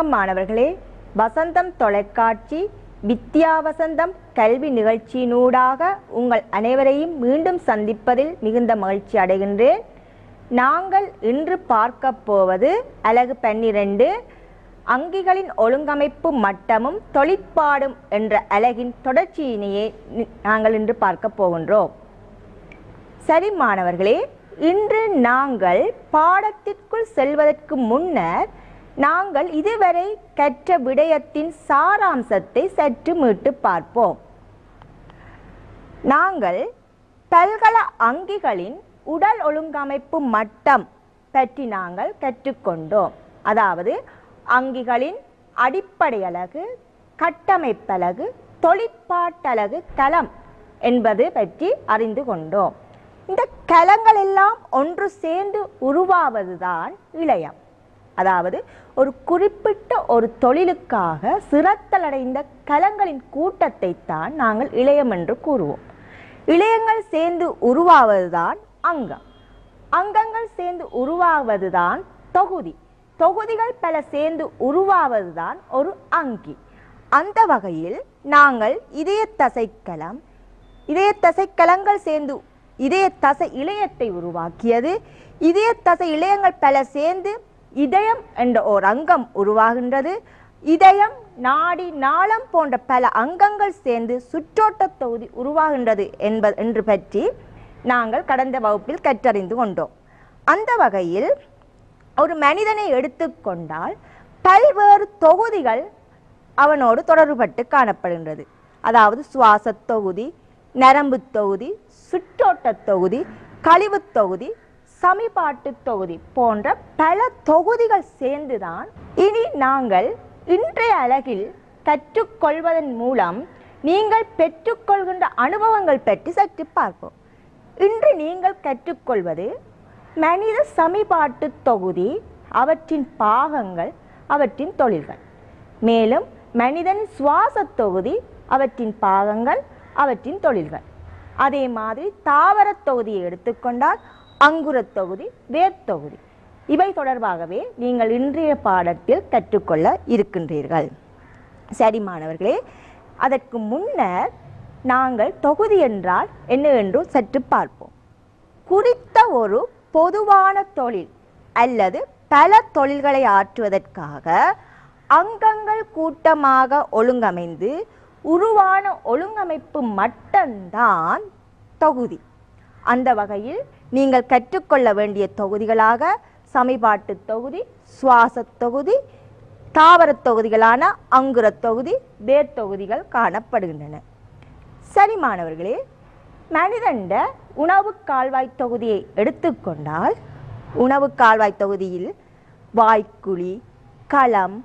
வணக்கம் மாணவர்களே. வசந்தம் தொலைக்காட்சி வித்யா வசந்தம் கல்வி நிகழ்ச்சியினூடாக உங்கள் அனைவரையும் மீண்டும் சந்திப்பதில் மிகுந்த மகிழ்ச்சி அடைகின்றேன். நாங்கள் இன்று பார்க்க போவது அலகு 12 அங்கிகளின் ஒழுங்கமைப்பு மட்டமும் தொழிற்பாடும் என்ற அலகின் தொடர்ச்சியினையே நாங்கள் இன்று பார்க்க போகின்றோம். சரி மாணவர்களே, இன்று நாங்கள் பாடத்திற்குள் செல்வதற்கு முன்னர் நாங்கள் இதுவரை கற்ற விடயத்தின் சாராம்சத்தை சற்று மீட்டு பார்ப்போம். நாங்கள் பல்கல அங்கிகளின் உடல் ஒழுங்கமைப்பு மட்டம் பற்றி நாங்கள் கற்றுக்கொண்டோம். அதாவது அங்கிகளின் அடிப்படை அலகு, கட்டமைப்பலகு, தொழிற்பாட்டலகு, களம் என்பது பற்றி அறிந்து கொண்டோம். இந்த களங்கள் எல்லாம் ஒன்று சேர்ந்து உருவாவதுதான் இளையம். அதாவது ஒரு குறிப்பிட்ட ஒரு தொழிலுக்காக சிரத்தலடைந்த களங்களின் கூட்டத்தை தான் நாங்கள் இளையம் என்று கூறுவோம். இளையங்கள் சேர்ந்து உருவாவதுதான் அங்கம், அங்கங்கள் சேர்ந்து உருவாவதுதான் தொகுதி, தொகுதிகள் பல சேர்ந்து உருவாவதுதான் ஒரு அங்கி. அந்த வகையில் நாங்கள் இதய தசைக்களம், இதய தசைக்களங்கள் சேர்ந்து இதய தசை இளையத்தை உருவாக்கியது. இதய தசை இளையங்கள் பல சேர்ந்து இதயம் என்ற ஓர் அங்கம் உருவாகின்றது. இதயம், நாடி, நாளம் போன்ற பல அங்கங்கள் சேர்ந்து சுற்றோட்ட தொகுதி உருவாகின்றது என்று பற்றி நாங்கள் கடந்த வகுப்பில் கற்றறிந்து கொண்டோம். அந்த வகையில் ஒரு மனிதனை எடுத்துக்கொண்டால் பல்வேறு தொகுதிகள் அவனோடு தொடர்புபட்டு காணப்படுகின்றது. அதாவது சுவாச தொகுதி, நரம்பு தொகுதி, சுற்றோட்ட தொகுதி, கழிவு தொகுதி, சமிபாட்டு தொகுதி போன்ற பல தொகுதிகள் சேர்ந்துதான் இனி நாங்கள் இன்றைய அலகில் கற்றுக்கொள்வதன் மூலம் நீங்கள் பெற்றுக்கொள்கின்ற அனுபவங்கள் பற்றி சற்று பார்ப்போம். இன்று நீங்கள் கற்றுக்கொள்வது மனித சமிபாட்டு தொகுதி, அவற்றின் பாகங்கள், அவற்றின் தொழில்கள். மேலும் மனிதன் சுவாச தொகுதி, அவற்றின் பாகங்கள், அவற்றின் தொழில்கள். அதே மாதிரி தாவர தொகுதியை எடுத்துக்கொண்டால் அங்குரத் தொகுதி, வேர் தொகுதி. இவை தொடர்பாகவே நீங்கள் இன்றைய பாடத்தில் கற்றுக்கொள்ள இருக்கின்றீர்கள். சரி மாணவர்களே, அதற்கு முன்னர் நாங்கள் தொகுதி என்றால் என்ன என்று சற்று பார்ப்போம். குறித்த ஒரு பொதுவான தொழில் அல்லது பல தொழில்களை ஆற்றுவதற்காக அங்கங்கள் கூட்டமாக ஒழுங்கமைந்து உருவான ஒழுங்கமைப்பு மட்டம்தான் தொகுதி. அந்த வகையில் நீங்கள் கற்றுக்கொள்ள வேண்டிய தொகுதிகளாக சமிபாட்டு தொகுதி, சுவாச தொகுதி, தாவர தொகுதிகளான அங்குர தொகுதி, வேர் தொகுதிகள் காணப்படுகின்றன. சரி மாணவர்களே, மனிதண்ட உணவு கால்வாய் தொகுதியை எடுத்துக்கொண்டால் உணவு கால்வாய் தொகுதியில் வாய்க்குழி, களம்,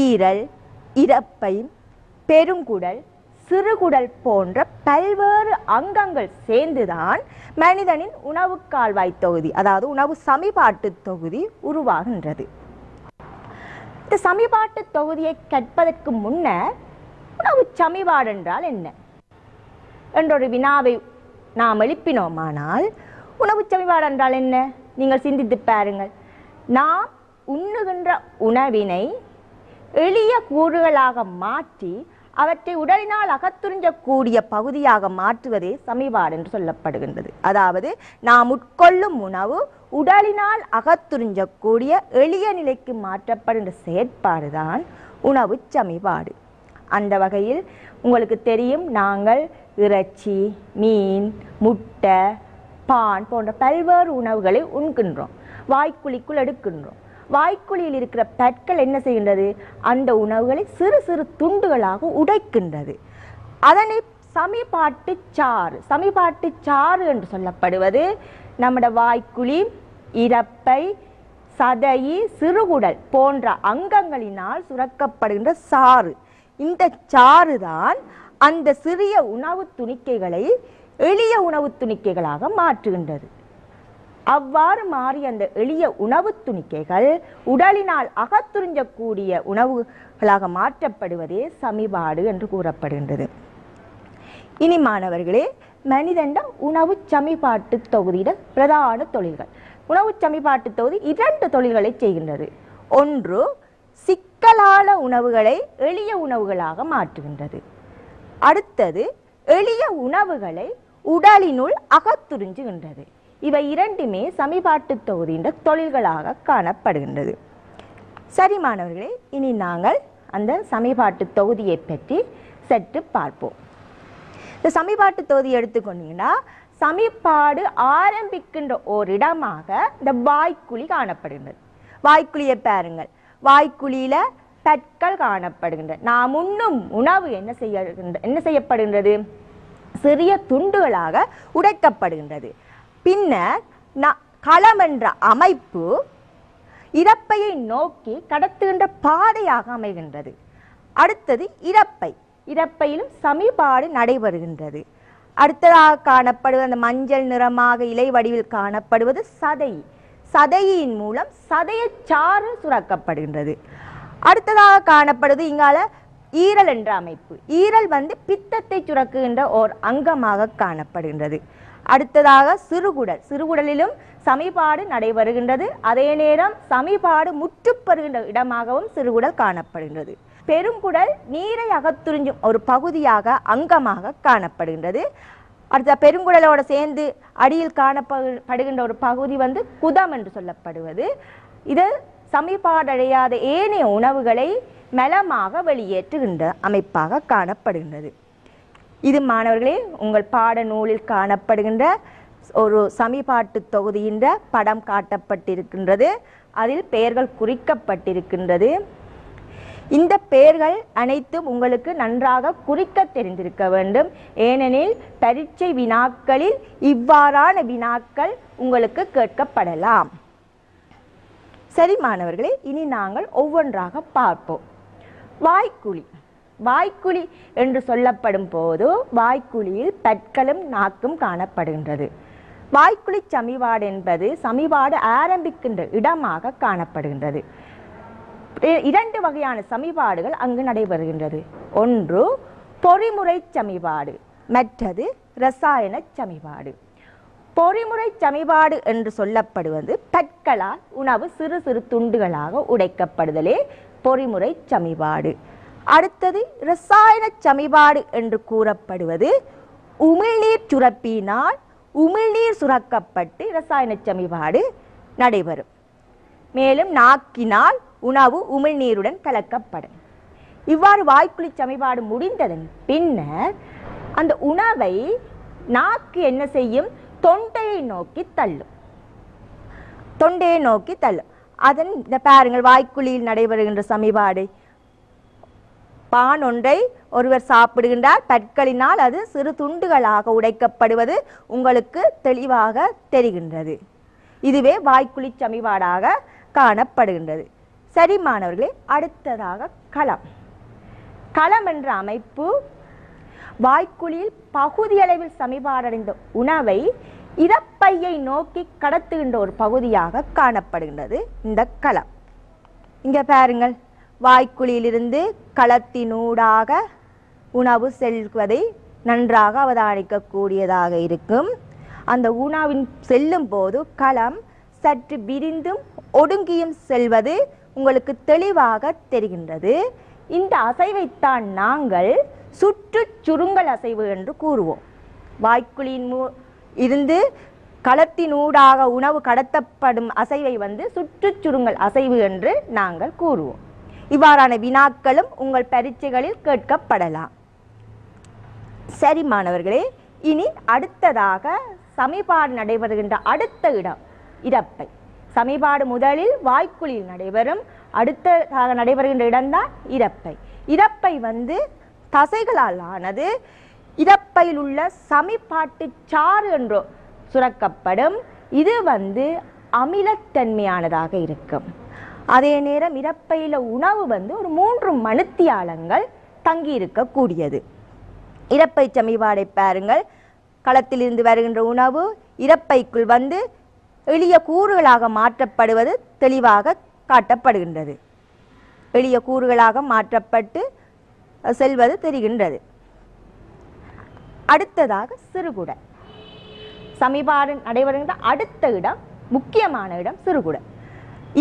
ஈரல், இரப்பை, பெருங்குடல், சிறுகுடல் போன்ற பல்வேறு அங்கங்கள் சேர்ந்துதான் மனிதனின் உணவு கால்வாய் தொகுதி, அதாவது உணவு சமிபாட்டு தொகுதி உருவாகின்றது. இந்த சமிபாட்டு தொகுதியை கற்பதற்கு முன்னர் உணவு சமிபாடு என்றால் என்ன என்றொரு வினாவை நாம் எழுப்பினோமானால், உணவு சமிபாடு என்றால் என்ன நீங்கள் சிந்தித்து பாருங்கள். நாம் உண்ணுகின்ற உணவினை எளிய கூறுகளாக மாற்றி அவற்றை உடலினால் அகத்துறிஞ்சக்கூடிய பகுதியாக மாற்றுவதே சமிபாடு என்று சொல்லப்படுகின்றது. அதாவது நாம் உட்கொள்ளும் உணவு உடலினால் அகத்துறிஞ்சக்கூடிய எளிய நிலைக்கு மாற்றப்படுகின்ற செயற்பாடுதான் உணவு சமிபாடு. அந்த வகையில் உங்களுக்கு தெரியும், நாங்கள் இறைச்சி, மீன், முட்டை, பான் போன்ற பல்வேறு உணவுகளை உண்கின்றோம், வாய்க்குழிக்குள் எடுக்கின்றோம். வாய்க்குழியில் இருக்கிற பற்கள் என்ன செய்கின்றது? அந்த உணவுகளை சிறு சிறு துண்டுகளாக உடைக்கின்றது. அதனை சமிபாட்டு சாறு, சமிபாட்டு சாறு என்று சொல்லப்படுவது நம்முடைய வாய்க்குழி, இரப்பை, சதையி, சிறுகுடல் போன்ற அங்கங்களினால் சுரக்கப்படுகின்ற சாறு. இந்த சாறு தான் அந்த சிறிய உணவு துணிக்கைகளை எளிய உணவு துணிக்கைகளாக மாற்றுகின்றது. அவ்வாறு மாறிய அந்த எளிய உணவு துணிக்கைகள் உடலினால் அகத்துறிஞ்சக்கூடிய உணவுகளாக மாற்றப்படுவதே சமிபாடு என்று கூறப்படுகின்றது. இனி மாணவர்களே, மனிதண்ட உணவு சமிபாட்டு தொகுதியிட பிரதான தொழில்கள். உணவு சமிபாட்டு தொகுதி 2 தொழில்களை செய்கின்றது. ஒன்று சிக்கலான உணவுகளை எளிய உணவுகளாக மாற்றுகின்றது. அடுத்தது எளிய உணவுகளை உடலினுள் அகத்துறிஞ்சுகின்றது. இவை இரண்டுமே சமிபாட்டு தொகுதியின் தொழில்களாக காணப்படுகின்றது. சரி மாணவர்களே, இனி நாங்கள் அந்த சமிபாட்டு தொகுதியை பற்றி சற்று பார்ப்போம். இந்த சமிபாட்டு தொகுதி எடுத்துக்கொண்டீங்கன்னா சமிபாடு ஆரம்பிக்கின்ற ஒரு இடமாக இந்த வாய்க்குழி காணப்படுகின்றது. வாய்க்குழியை பாருங்கள், வாய்க்குழியில பற்கள் காணப்படுகின்றன. நாம் உண்ணும் உணவு என்ன செய்யப்படுகின்றது? சிறிய துண்டுகளாக உடைக்கப்படுகின்றது. பின்னர் களம் என்ற அமைப்பு இறப்பையை நோக்கி கடத்துகின்ற பாதையாக அமைகின்றது. அடுத்தது இறப்பை, இறப்பையிலும் சமிபாடு நடைபெறுகின்றது. அடுத்ததாக காணப்படுவது அந்த மஞ்சள் நிறமாக இலை வடிவில் காணப்படுவது சதை. சதையின் மூலம் சதையச்சாறு சுரக்கப்படுகின்றது. அடுத்ததாக காணப்படுவது இங்கால ஈரல் என்ற அமைப்பு. ஈரல் பித்தத்தை சுரக்குகின்ற ஓர் அங்கமாக காணப்படுகின்றது. அடுத்ததாக சிறுகுடல், சிறுகுடலிலும் சமிபாடு நடைபெறுகின்றது. அதே நேரம் சமிபாடு முற்றுப்பெறுகின்ற இடமாகவும் சிறுகுடல் காணப்படுகின்றது. பெருங்குடல் நீரை அகத்துறிஞ்சும் ஒரு பகுதியாக அங்கமாக காணப்படுகின்றது. அடுத்த பெருங்குடலோடு சேர்ந்து அடியில் காணப்படுகின்ற ஒரு பகுதி குதம் என்று சொல்லப்படுவது. இது சமிபாடடையாத ஏனைய உணவுகளை மெலமாக வெளியேற்றுகின்ற அமைப்பாக காணப்படுகின்றது. இது மாணவர்களே உங்கள் பாட நூலில் காணப்படுகின்ற ஒரு சமிபாட்டு தொகுதியின் படம் காட்டப்பட்டிருக்கின்றது. அதில் பெயர்கள் குறிக்கப்பட்டிருக்கின்றது. இந்த பெயர்கள் அனைத்தும் உங்களுக்கு நன்றாக குறிக்க தெரிந்திருக்க வேண்டும். ஏனெனில் பரீட்சை வினாக்களில் இவ்வாறான வினாக்கள் உங்களுக்கு கேட்கப்படலாம். சரி மாணவர்களே, இனி நாங்கள் ஒவ்வொன்றாக பார்ப்போம். வாய்க்குழி, வாய்க்குழி என்று சொல்லப்படும் போது வாய்க்குழியில் பற்களும் நாக்கும் காணப்படுகின்றது. வாய்க்குழி சமிபாடு என்பது சமிபாடு ஆரம்பிக்கின்ற இடமாக காணப்படுகின்றது. இரண்டு வகையான சமிபாடுகள் அங்கு நடைபெறுகின்றது. ஒன்று பொறிமுறை சமிபாடு, மற்றது இரசாயன சமிபாடு. பொறிமுறை சமிபாடு என்று சொல்லப்படுவது பற்களால் உணவு சிறு சிறு துண்டுகளாக உடைக்கப்படுதலே பொறிமுறை சமிபாடு. அடுத்தது இரசாயன சமிபாடு என்று கூறப்படுவது உமிழ்நீர் சுரப்பினால் உமிழ்நீர் சுரக்கப்பட்டு இரசாயன சமிபாடு நடைபெறும். மேலும் நாக்கினால் உணவு உமிழ்நீருடன் கலக்கப்படும். இவ்வாறு வாய்க்குழி சமிபாடு முடிந்ததன் பின்னர் அந்த உணவை நாக்கு என்ன செய்யும்? தொண்டையை நோக்கி தள்ளும். தொண்டையை நோக்கி தள்ளும். அதன் இந்த பாருங்கள், வாய்க்குழியில் நடைபெறுகின்ற சமிபாடு. பான் ஒன்றை ஒருவர் சாப்பிடுகின்றார், பற்களினால் அது சிறு துண்டுகளாக உடைக்கப்படுவது உங்களுக்கு தெளிவாக தெரிகின்றது. இதுவே வாய்க்குழி சமிபாடாக காணப்படுகின்றது. சரி மாணவர்களே, அடுத்ததாக களம். களம் என்ற அமைப்பு வாய்க்குழியில் பகுதியளவில் சமிபாடடைந்த உணவை இறப்பையை நோக்கி கடத்துகின்ற ஒரு பகுதியாக காணப்படுகின்றது இந்த களம். இங்க பாருங்கள், வாய்க்குழியிலிருந்து களத்தினூடாக உணவு செல்வதை நன்றாக அவதானிக்க கூடியதாக இருக்கும். அந்த உணவின் செல்லும் போது களம் சற்று விரிந்தும் ஒடுங்கியும் செல்வது உங்களுக்கு தெளிவாக தெரிகின்றது. இந்த அசைவைத்தான் நாங்கள் சுற்று சுருங்கல் அசைவு என்று கூறுவோம். வாய்க்குழியின் இருந்து களத்தினூடாக உணவு கடத்தப்படும் அசைவை சுற்று சுருங்கல் அசைவு என்று நாங்கள் கூறுவோம். இவ்வாறான வினாக்களும் உங்கள் பரீட்சைகளில் கேட்கப்படலாம். சரி மாணவர்களே, இனி அடுத்ததாக சமிபாடு நடைபெறுகின்ற அடுத்த இடம் இறப்பை. சமிபாடு முதலில் வாய்க்குழியில் நடைபெறும், அடுத்ததாக நடைபெறுகின்ற இடம்தான் இறப்பை. இறப்பை தசைகளால் ஆனது. இறப்பையில் உள்ள சமிபாட்டு சாறு என்று சுரக்கப்படும். இது அமிலத்தன்மையானதாக இருக்கும். அதே நேரம் இறப்பையில் உணவு ஒரு 3 மணித்தியாலங்கள் தங்கி இருக்கக்கூடியது. இறப்பை சமிபாடை பாருங்கள், களத்திலிருந்து வருகின்ற உணவு இறப்பைக்குள் எளிய கூறுகளாக மாற்றப்படுவது தெளிவாக காட்டப்படுகின்றது. எளிய கூறுகளாக மாற்றப்பட்டு செல்வது தெரிகின்றது. அடுத்ததாக சிறுகுடல். சமிபாடு நடைபெறுகின்ற அடுத்த இடம், முக்கியமான இடம் சிறுகுடல்.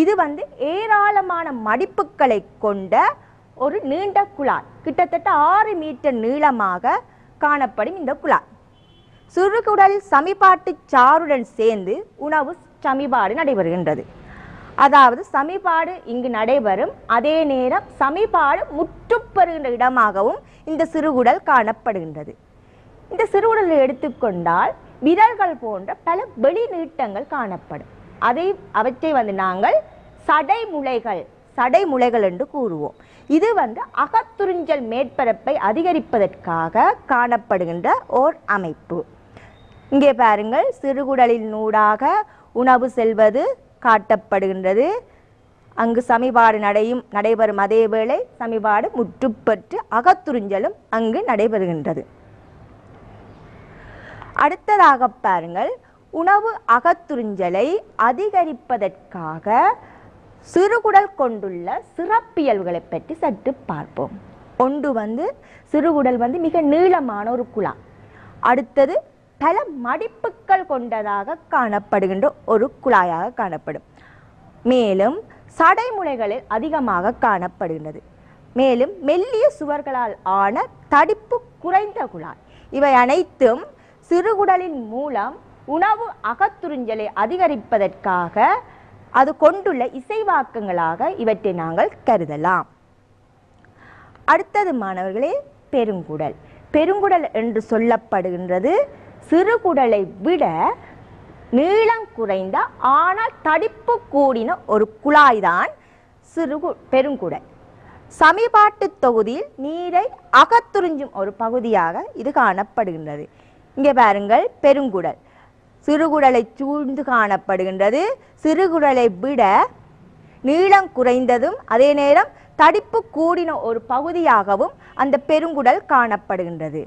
இது வந்து ஏராளமான மடிப்புகளை கொண்ட ஒரு நீண்ட குழாய், கிட்டத்தட்ட 6 மீட்டர் நீளமாக காணப்படும் இந்த குழாய். சிறுகுடல் சமிபாட்டு சாறுடன் சேர்ந்து உணவு சமிபாடு நடைபெறுகின்றது. அதாவது சமிபாடு இங்கு நடைபெறும் அதே நேரம் சமிபாடு முற்றுப்பெறுகின்ற இடமாகவும் இந்த சிறுகுடல் காணப்படுகின்றது. இந்த சிறுகுடலை எடுத்துக்கொண்டால் விரல்கள் போன்ற பல வெளி நீட்டங்கள் காணப்படும். அவற்றை வந்து நாங்கள் சடைமுளைகள் என்று கூறுவோம். இது வந்து அகத்துறிஞ்சல் மேற்பரப்பை அதிகரிப்பதற்காக காணப்படுகின்ற ஓர் அமைப்பு. இங்கே பாருங்கள், சிறுகுடலின் ஊடாக உணவு செல்வது காட்டப்படுகின்றது. அங்கு சமிபாடு நடைபெறும் அதே வேளை சமிபாடு முற்றுப்பெற்று அகத்துறிஞ்சலும் அங்கு நடைபெறுகின்றது. அடுத்ததாக பாருங்கள், உணவு அகத்துறிஞ்சலை அதிகரிப்பதற்காக சிறுகுடல் கொண்டுள்ள சிறப்பியல்களை பற்றி சற்று பார்ப்போம். ஒன்று வந்து சிறுகுடல் வந்து மிக நீளமான ஒரு குழாய். அடுத்தது பல மடிப்புகள் கொண்டதாக காணப்படுகின்ற ஒரு குழாயாக காணப்படும். மேலும் சடைமுளைகளில் அதிகமாக காணப்படுகின்றது. மேலும் மெல்லிய சுவர்களால் ஆன தடிப்பு குறைந்த குழாய். இவை அனைத்தும் சிறுகுடலின் மூலம் உணவு அகத்துறிஞ்சலை அதிகரிப்பதற்காக அது கொண்டுள்ள இசைவாக்கங்களாக இவற்றை நாங்கள் கருதலாம். அடுத்தது மாணவர்களே, பெருங்குடல். பெருங்குடல் என்று சொல்லப்படுகின்றது சிறுகுடலை விட நீளம் குறைந்த ஆனால் தடிப்பு கூடின ஒரு குழாய்தான் பெருங்குடல். சமிபாட்டு தொகுதியில் நீரை அகத்துறிஞ்சும் ஒரு பகுதியாக இது காணப்படுகின்றது. இங்கே பாருங்கள், பெருங்குடல் சிறுகுடலை சூழ்ந்து காணப்படுகின்றது. சிறுகுடலை விட நீளம் குறைந்ததும் அதே நேரம் தடிப்பு கூடின ஒரு பகுதியாகவும் அந்த பெருங்குடல் காணப்படுகின்றது.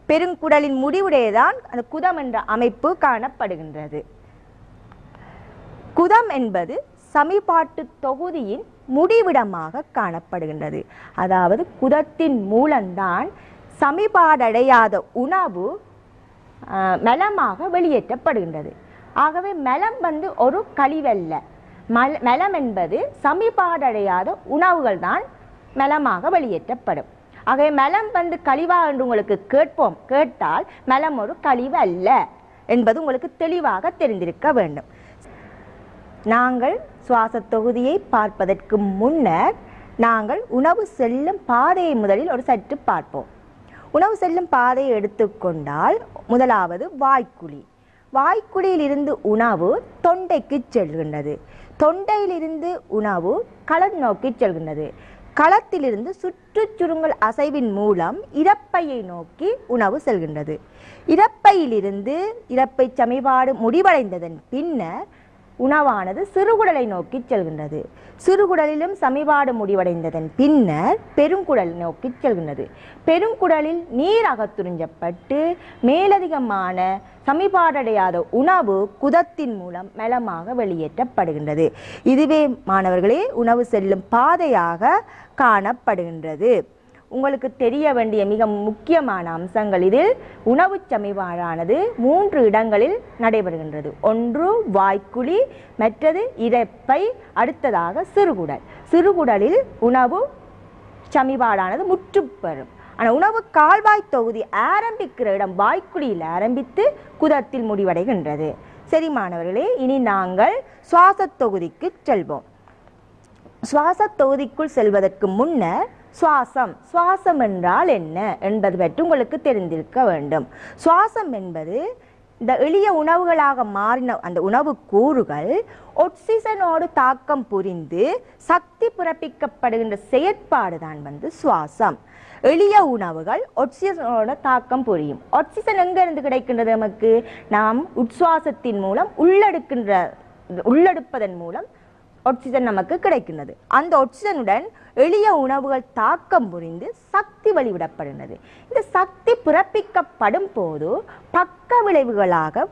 பெருங்குடலின் முடிவுடையதான் அந்த குதம் என்ற அமைப்பு காணப்படுகின்றது. குதம் என்பது சமிபாட்டு தொகுதியின் முடிவிடமாக காணப்படுகின்றது. அதாவது குதத்தின் மூலம்தான் சமிபாடடையாத உணவு மலமாக வெளியேற்றப்படுகின்றது. ஆகவே மலம் வந்து ஒரு கழிவல்ல. மலம் என்பது சமிபாடடையாத உணவுகள் தான் மலமாக வெளியேற்றப்படும். ஆகவே மலம் வந்து கழிவா என்று உங்களுக்கு கேட்டால் மலம் ஒரு கழிவு அல்ல என்பது உங்களுக்கு தெளிவாக தெரிந்திருக்க வேண்டும். நாங்கள் சுவாச தொகுதியை பார்ப்பதற்கு முன்னர் நாங்கள் உணவு செல்லும் பாதையை முதலில் ஒரு சற்று பார்ப்போம். உணவு செல்லும் பாதையை எடுத்துக்கொண்டால் முதலாவது வாய்க்குழி. வாய்க்குழியில் இருந்து உணவு தொண்டைக்கு செல்கின்றது. தொண்டையிலிருந்து உணவு களம் நோக்கி செல்கின்றது. களத்திலிருந்து சுற்றுச்சுருங்கல் அசைவின் மூலம் இரைப்பையை நோக்கி உணவு செல்கின்றது. இரைப்பையிலிருந்து இரைப்பை சமிபாடு முடிவடைந்ததன் பின்னர் உணவானது சிறுகுடலை நோக்கி செல்கின்றது. சிறுகுடலிலும் சமிபாடு முடிவடைந்ததன் பின்னர் பெருங்குடல் நோக்கி செல்கின்றது. பெருங்குடலில் நீர் அகத்துறிஞ்சப்பட்டு மேலதிகமான சமிபாடடையாத உணவு குதத்தின் மூலம் மலமாக வெளியேற்றப்படுகின்றது. இதுவே மாணவர்களே உணவு செல்லும் பாதையாக காணப்படுகின்றது. உங்களுக்கு தெரிய வேண்டிய மிக முக்கியமான அம்சங்கள் இதில் உணவு சமிபாடானது 3 இடங்களில் நடைபெறுகின்றது. ஒன்று வாய்க்குழி, மற்றது இரைப்பை, அடுத்ததாக சிறுகுடல். சிறுகுடலில் உணவு சமிபாடானது முற்றுப்பெறும். ஆனால் உணவு கால்வாய் தொகுதி ஆரம்பிக்கிற இடம் வாய்க்குழியில் ஆரம்பித்து குதத்தில் முடிவடைகின்றது. சரி மாணவர்களே, இனி நாங்கள் சுவாச தொகுதிக்கு செல்வோம். சுவாச தொகுதிக்குள் செல்வதற்கு முன்னர் சுவாசம் என்றால் என்ன என்பது பற்றி உங்களுக்கு தெரிந்திருக்க வேண்டும். சுவாசம் என்பது இந்த எளிய உணவுகளாக மாறின அந்த உணவு கூறுகள் ஆக்சிஜனோடு தாக்கம் புரிந்து சக்தி பிறப்பிக்கப்படுகின்ற செயற்பாடு தான் சுவாசம். எளிய உணவுகள் ஆக்சிஜனோட தாக்கம் புரியும். ஆக்சிஜன் எங்கிருந்து கிடைக்கின்றது? நமக்கு நாம் உட்சுவாசத்தின் மூலம் உள்ளெடுப்பதன் மூலம் ஆக்சிஜன் நமக்கு கிடைக்கின்றது. அந்த ஆக்சிஜனுடன் எளிய உணவுகள் தாக்கம் புரிந்து சக்தி வெளிவிடப்படுகிறது. இந்த சக்தி பிறப்பிக்கப்படும் போது பக்க விளைவுகளாக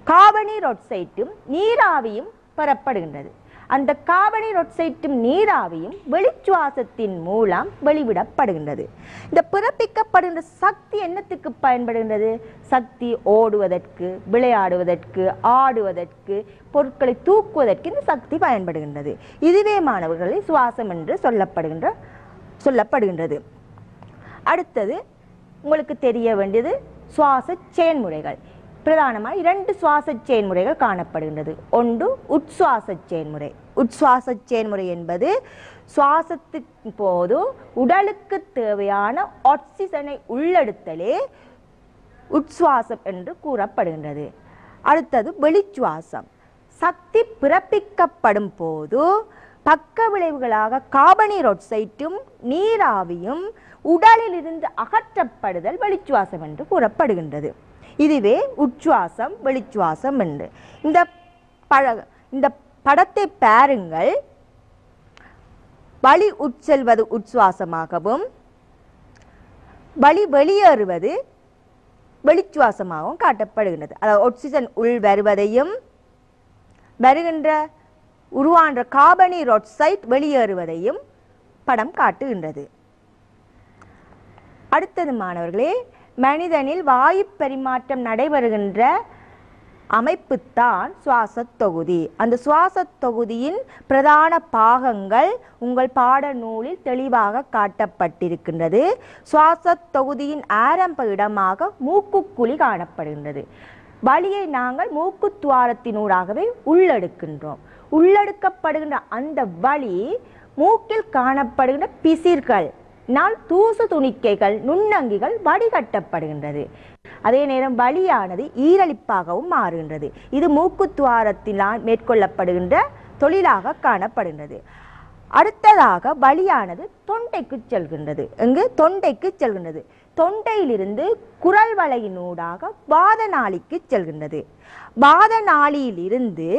கார்பனீர் ஆக்சைடும் நீராவியும் பெறப்படுகின்றது. அந்த கார்பனீர் ஆக்சைடும் நீராவியும் வெளிச்சுவாசத்தின் மூலம் வெளிவிடப்படுகின்றது. இந்த பிறப்பிக்கப்படுகின்ற சக்தி என்னத்துக்கு பயன்படுகின்றது? சக்தி ஓடுவதற்கு, விளையாடுவதற்கு, ஆடுவதற்கு, பொருட்களை தூக்குவதற்கு இந்த சக்தி பயன்படுகின்றது. இதுவே மாணவர்களை சுவாசம் என்று சொல்லப்படுகின்றது. அடுத்தது உங்களுக்கு தெரிய வேண்டியது சுவாச செயல்முறைகள். பிரதானமாக 2 சுவாச செயல்முறைகள் காணப்படுகின்றது. ஒன்று உட்சுவாச செயல்முறை. உட்சுவாச செயல்முறை என்பது சுவாசத்தின் போது உடலுக்கு தேவையான ஆக்சிஜனை உள்ளெடுத்தலே உட்சுவாசம் என்று கூறப்படுகின்றது. அடுத்தது வெளிச்சுவாசம். சக்தி பிறப்பிக்கப்படும் போது பக்க விளைவுகளாக கார்பனீர் ஆக்சைடும் நீராவியும் உடலில் இருந்து அகற்றப்படுதல் வெளிச்சுவாசம் என்று கூறப்படுகின்றது. இதுவே உட்சுவாசம், வெளிச்சுவாசம் என்று. இந்த படத்தை பாருங்கள். வலி உட்செல்வது உட்சுவாசமாகவும் வலி வெளியேறுவது வெளிச்சுவாசமாகவும் காட்டப்படுகின்றது. அதாவது ஆக்சிஜன் உள் வருவதையும் வருகின்ற உருவான்ற கார்பனீர் ஆக்சைடு வெளியேறுவதையும் படம் காட்டுகின்றது. அடுத்தது மாணவர்களே, மனிதனில் வாயு பரிமாற்றம் நடைபெறுகின்ற அமைப்பு தான் சுவாச தொகுதி. அந்த சுவாச தொகுதியின் பிரதான பாகங்கள் உங்கள் பாட நூலில் தெளிவாக காட்டப்பட்டிருக்கின்றது. சுவாச தொகுதியின் ஆரம்ப இடமாக மூக்குக்குழி காணப்படுகின்றது. வலியை நாங்கள் மூக்கு துவாரத்தினூடாகவே உள்ளெடுக்கின்றோம். உள்ளெடுக்கப்படுகின்ற அந்த வலி மூக்கில் காணப்படுகின்ற பிசிர்கள் தூசு துணிக்கைகள், நுண்ணங்கிகள் வடிகட்டப்படுகின்றது. அதே நேரம் வலியானது ஈரலிப்பாகவும் மாறுகின்றது. இது மூக்கு துவாரத்தினால் மேற்கொள்ளப்படுகின்ற தொழிலாக காணப்படுகின்றது. அடுத்ததாக வலியானது தொண்டைக்கு செல்கின்றது. தொண்டைக்கு செல்கின்றது. தொண்டையிலிருந்து குரல் வளையினூடாக வாத நாளிக்கு செல்கின்றது. வாத நாளியில் இருந்து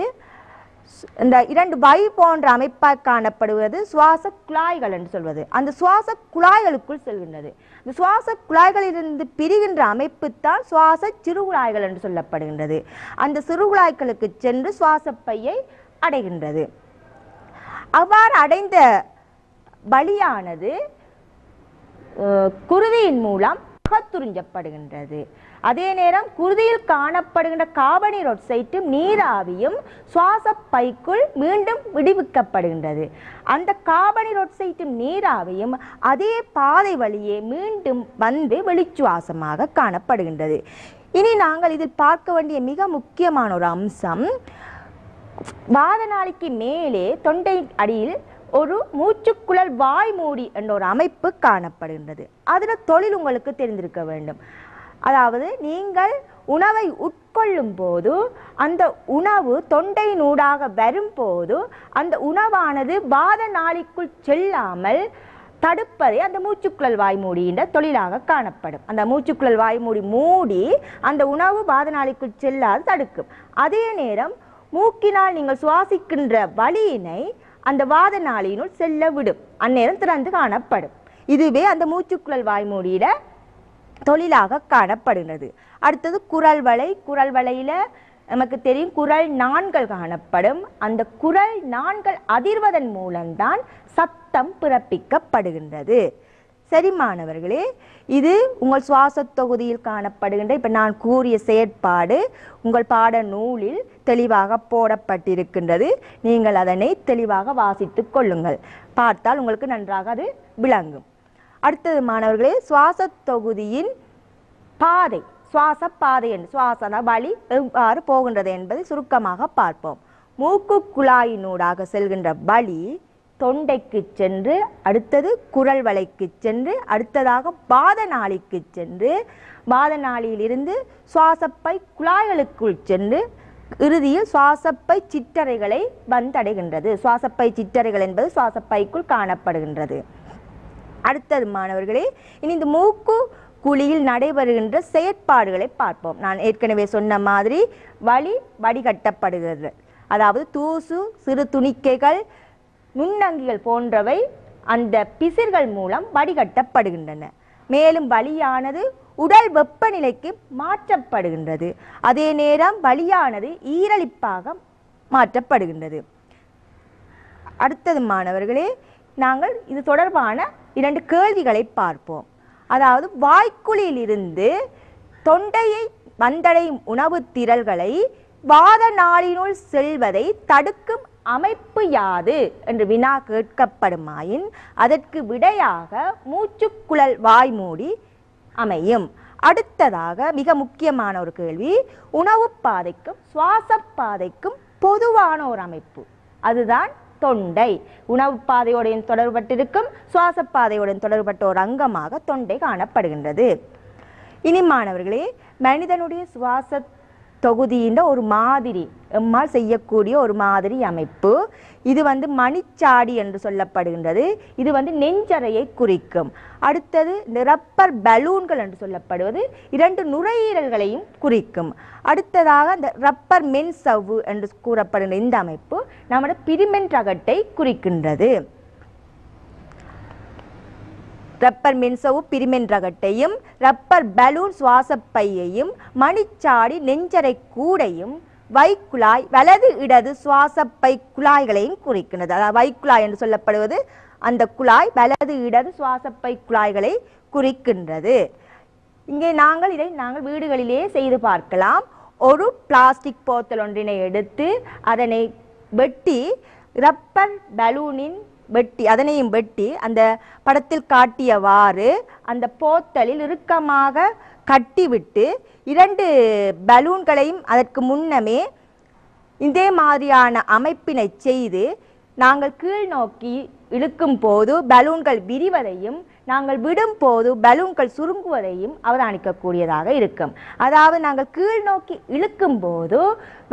இந்த 2 வை போன்ற அமைப்பாக காணப்படுவது சுவாச குழாய்கள் என்று சொல்வது. அந்த சுவாச குழாய்களுக்குள் செல்கின்றது. இந்த சுவாச குழாய்களிலிருந்து பிரிகின்ற அமைப்பு தான் சுவாச சிறுகுழாய்கள் என்று சொல்லப்படுகின்றது. அந்த சிறுகுழாய்களுக்கு சென்று சுவாச பையை அடைகின்றது. அவ்வாறு அடைந்த வலியானது குருதியின் மூலம் அகத்துறிஞ்சப்படுகின்றது. அதே நேரம் குருதியில் காணப்படுகின்ற கார்பனீர் ஆக்சைடும் நீராவியும் சுவாச பைக்குள் மீண்டும் விடுவிக்கப்படுகின்றது. அந்த கார்பனீர் ஆக்சைடும் நீராவியும் அதே பாதை வழியே மீண்டும் வந்து வெளிச்சுவாசமாக காணப்படுகின்றது. இனி நாங்கள் இதில் பார்க்க வேண்டிய மிக முக்கியமான ஒரு அம்சம், வாத நாளிக்கு மேலே தொண்டை அடியில் ஒரு மூச்சுக்குழல் வாய் மூடி என்ற ஒரு அமைப்பு காணப்படுகின்றது. அதில் தொழில் உங்களுக்கு தெரிந்திருக்க வேண்டும். அதாவது நீங்கள் உணவை உட்கொள்ளும் போது அந்த உணவு தொண்டையினூடாக வரும்போது அந்த உணவானது வாத நாளிக்குள் செல்லாமல் தடுப்பதே அந்த மூச்சுக்குழல் வாய்மூடியின் தொழிலாக காணப்படும். அந்த மூச்சுக்குழல் வாய்மூடி மூடி அந்த உணவு வாத நாளிக்குள் செல்லாது தடுக்கும். அதே நேரம் மூக்கினால் நீங்கள் சுவாசிக்கின்ற வலியினை அந்த வாத நாளியினுள் செல்ல விடும். அந்நேரம் திறந்து காணப்படும். இதுவே அந்த மூச்சுக்குழல் வாய்மூடியிட தொழிலாக காணப்படுகிறது. அடுத்தது குரல் வளை. குரல் வளையில நமக்கு தெரியும் குரல் நாண்கள் காணப்படும். அந்த குரல் நாண்கள் அதிர்வதன் மூலம்தான் சத்தம் பிறப்பிக்கப்படுகின்றது. சரி மாணவர்களே, இது உங்கள் சுவாச தொகுதியில் காணப்படுகின்ற இப்ப நான் கூறிய செயற்பாடு உங்கள் பாட நூலில் தெளிவாக போடப்பட்டிருக்கின்றது. நீங்கள் அதனை தெளிவாக வாசித்துக் கொள்ளுங்கள். பார்த்தால் உங்களுக்கு நன்றாக அது விளங்கும். அடுத்தது மாணவர்களே, சுவாச தொகுதியின் பாதை, சுவாச பாதை என்று சுவாச வழி எவ்வாறு போகின்றது என்பதை சுருக்கமாக பார்ப்போம். மூக்கு குழாயினூடாக செல்கின்ற வழி தொண்டைக்கு சென்று அடுத்தது குரல் வளைக்கு சென்று அடுத்ததாக வாத நாளிக்கு சென்று வாத நாளியிலிருந்து சுவாசப்பை குழாய்களுக்குள் சென்று இறுதியில் சுவாசப்பை சிற்றறைகளை வந்தடைகின்றது. சுவாசப்பை சிற்றறைகள் என்பது சுவாசப்பைக்குள் காணப்படுகின்றது. அடுத்தது மாணவர்களே, இனி இந்த மூக்கு குழியில் நடைபெறுகின்ற செயற்பாடுகளை பார்ப்போம். நான் ஏற்கனவே சொன்ன மாதிரி வலி வடிகட்டப்படுகிறது. அதாவது தூசு, சிறு துணிக்கைகள், நுண்ணங்கிகள் போன்றவை அந்த பிசிர்கள் மூலம் வடிகட்டப்படுகின்றன. மேலும் வலியானது உடல் வெப்பநிலைக்கு மாற்றப்படுகின்றது. அதே நேரம் வலியானது ஈரலிப்பாக மாற்றப்படுகின்றது. அடுத்தது மாணவர்களே, நாங்கள் இது தொடர்பான 2 கேள்விகளை பார்ப்போம். அதாவது வாய்க்குழியில் இருந்து தொண்டையை வந்தடையும் உணவு திரள்களை வாத நாளினுள் செல்வதை தடுக்கும் அமைப்பு யாது என்று வினா கேட்கப்படுமாயின் அதற்கு விடையாக மூச்சுக்குழல் வாய்மூடி அமையும். அடுத்ததாக மிக முக்கியமான ஒரு கேள்வி, உணவு பாதைக்கும் சுவாச பாதைக்கும் பொதுவான ஒரு அமைப்பு, அதுதான் தொண்டை. உணவு பாதையோடையும் தொடர்பட்டிருக்கும், சுவாச பாதையோடையும் தொடர்பட்ட ஒரு அங்கமாக தொண்டை காணப்படுகின்றது. இனி மாணவர்களே, மனிதனுடைய சுவாச தொகுதியின் ஒரு மாதிரி, எம்மால் செய்யக்கூடிய ஒரு மாதிரி அமைப்பு. இது மணிச்சாடி என்று சொல்லப்படுகின்றது. இது நெஞ்சறையை குறிக்கும். அடுத்தது இந்த ரப்பர் பலூன்கள் என்று சொல்லப்படுவது 2 நுரையீரல்களையும் குறிக்கும். அடுத்ததாக இந்த ரப்பர் மென்சவ்வு என்று கூறப்படுகின்ற இந்த அமைப்பு நம்முடைய பிரிமென் ரகட்டை குறிக்கின்றது. ரப்பர் மென்சவ்வு பிரிமென் ரகட்டையும், ரப்பர் பலூன் சுவாசப்பையையும், மணிச்சாடி நெஞ்சரை கூடையும், வைக்குழாய் வலது இடது சுவாசப்பை குழாய்களையும் குறிக்கின்றது. அதாவது வைக்குழாய் என்று சொல்லப்படுவது அந்த குழாய் வலது இடது சுவாசப்பை குழாய்களை குறிக்கின்றது. இங்கே இதை நாங்கள் வீடுகளிலே செய்து பார்க்கலாம். ஒரு பிளாஸ்டிக் போத்தல் ஒன்றினை எடுத்து அதனை வெட்டி ரப்பர் பலூனின் அதனையும் வெட்டி அந்த படத்தில் காட்டியவாறு அந்த போத்தலில் இறுக்கமாக கட்டிவிட்டு 2 பலூன்களையும் அதற்கு முன்னமே இதே மாதிரியான அமைப்பினை செய்து நாங்கள் கீழ் நோக்கி இழுக்கும் போது பலூன்கள் விரிவதையும் நாங்கள் விடும் போது பலூன்கள் சுருங்குவதையும் அவதானிக்கக்கூடியதாக இருக்கும். அதாவது நாங்கள் கீழ் நோக்கி இழுக்கும் போது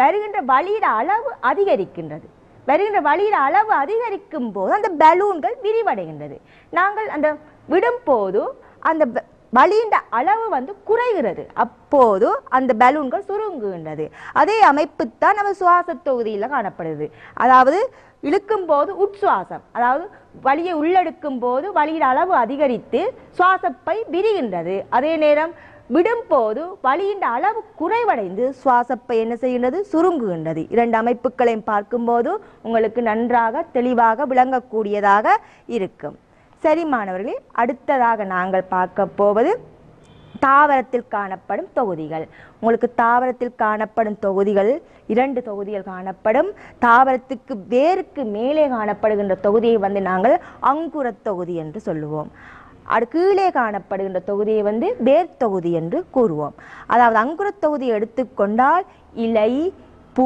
வருகின்ற வழியிட அளவு அதிகரிக்கின்றது. வருகின்ற வழியிட அளவு அதிகரிக்கும் போது அந்த பலூன்கள் விரிவடைகின்றது. நாங்கள் அந்த விடும் போது அந்த வழியின் அளவு குறைகிறது. அப்போது அந்த பலூன்கள் சுருங்குகின்றது. அதே அமைப்பு தான் நம்ம சுவாச தொகுதியில் காணப்படுது. அதாவது இழுக்கும் போது உட்சுவாசம், அதாவது வலியை உள்ளெடுக்கும் போது வலியின் அளவு அதிகரித்து சுவாசப்பை விரிகின்றது. அதே நேரம் விடும் போது வலியின் அளவு குறைவடைந்து சுவாசப்பை என்ன செய்கின்றது, சுருங்குகின்றது. 2 அமைப்புகளையும் பார்க்கும்போது உங்களுக்கு நன்றாக தெளிவாக விளங்கக்கூடியதாக இருக்கும். சரி மாணவர்களே, அடுத்ததாக நாங்கள் பார்க்க போவது தாவரத்தில் காணப்படும் தொகுதிகள். உங்களுக்கு தாவரத்தில் காணப்படும் தொகுதிகள் 2 தொகுதிகள் காணப்படும். தாவரத்துக்கு வேருக்கு மேலே காணப்படுகின்ற தொகுதியை நாங்கள் அங்குர தொகுதி என்று சொல்லுவோம். கீழே காணப்படுகின்ற தொகுதியை வேர் தொகுதி என்று கூறுவோம். அதாவது அங்குர தொகுதியை எடுத்துக்கொண்டால் இலை, பூ,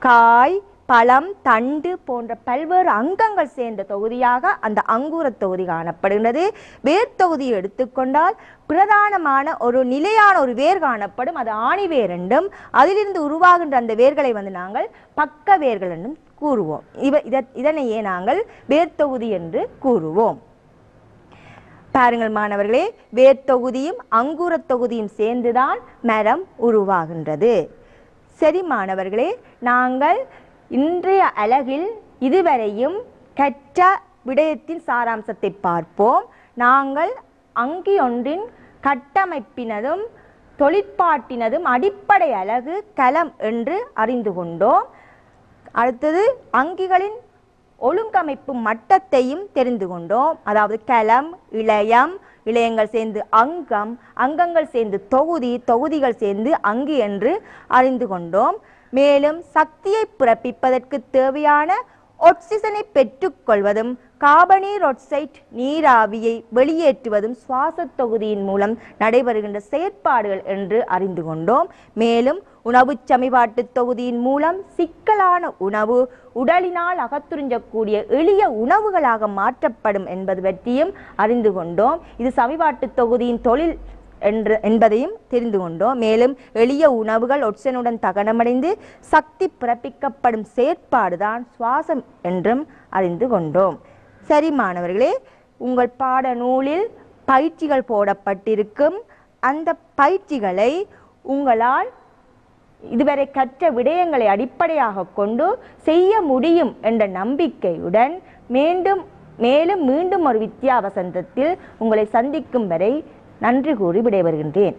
காய், பழம், தண்டு போன்ற பல்வேறு அங்கங்கள் சேர்ந்த தொகுதியாக அந்த அங்குர தொகுதி காணப்படுகின்றது. வேர் தொகுதியை எடுத்துக்கொண்டால் பிரதானமான ஒரு நிலையான ஒரு வேர் காணப்படும், அது ஆணி வேர் என்றும் அதிலிருந்து உருவாகின்ற அந்த வேர்களை நாங்கள் பக்க வேர்கள் என்றும் கூறுவோம். இதனையே நாங்கள் வேர் தொகுதி என்று கூறுவோம். பாருங்கள் மாணவர்களே, வேர் தொகுதியும் அங்குர தொகுதியும் சேர்ந்துதான் மரம் உருவாகின்றது. சரி மாணவர்களே, நாங்கள் இன்றைய அலகில் இதுவரையும் கற்ற விடயத்தின் சாராம்சத்தை பார்ப்போம். நாங்கள் அங்கி ஒன்றின் கட்டமைப்பினதும் தொழிற்பாட்டினதும் அடிப்படை அலகு களம் என்று அறிந்து கொண்டோம். அடுத்தது அங்கிகளின் ஒழுங்கமைப்பு மட்டத்தையும் தெரிந்து கொண்டோம். அதாவது களம், இளையங்கள் சேர்ந்து அங்கம், அங்கங்கள் சேர்ந்து தொகுதி, தொகுதிகள் சேர்ந்து அங்கி என்று அறிந்து கொண்டோம். மேலும் சக்தியை பிறப்பிப்பதற்கு தேவையான ஆக்சிஜனை பெற்றுக்கொள்வதும் கார்பனீர் ஆக்சைடு நீராவியை வெளியேற்றுவதும் சுவாச தொகுதியின் மூலம் நடைபெறுகின்ற செயற்பாடுகள் என்று அறிந்து கொண்டோம். மேலும் உணவு சமிபாட்டு தொகுதியின் மூலம் சிக்கலான உணவு உடலினால் அகத்துறிஞ்சக்கூடிய எளிய உணவுகளாக மாற்றப்படும் என்பது பற்றியும் அறிந்து கொண்டோம். இது சமிபாட்டு தொகுதியின் தொழில் என்பதையும் தெரிந்து கொண்டோம். மேலும் எளிய உணவுகள் ஒட்சனுடன் தகனமடைந்து சக்தி பிறப்பிக்கப்படும் செயற்பாடுதான் சுவாசம் என்றும் அறிந்து கொண்டோம். சரி மாணவர்களே, உங்கள் பாட நூலில் பயிற்சிகள் போடப்பட்டிருக்கும். அந்த பயிற்சிகளை உங்களால் இதுவரை கற்ற விடயங்களை அடிப்படையாக கொண்டு செய்ய முடியும் என்ற நம்பிக்கையுடன் மீண்டும் ஒரு வித்யா வசந்தத்தில் உங்களை சந்திக்கும் வரை நன்றி கூறி விடைபெறுகின்றேன்.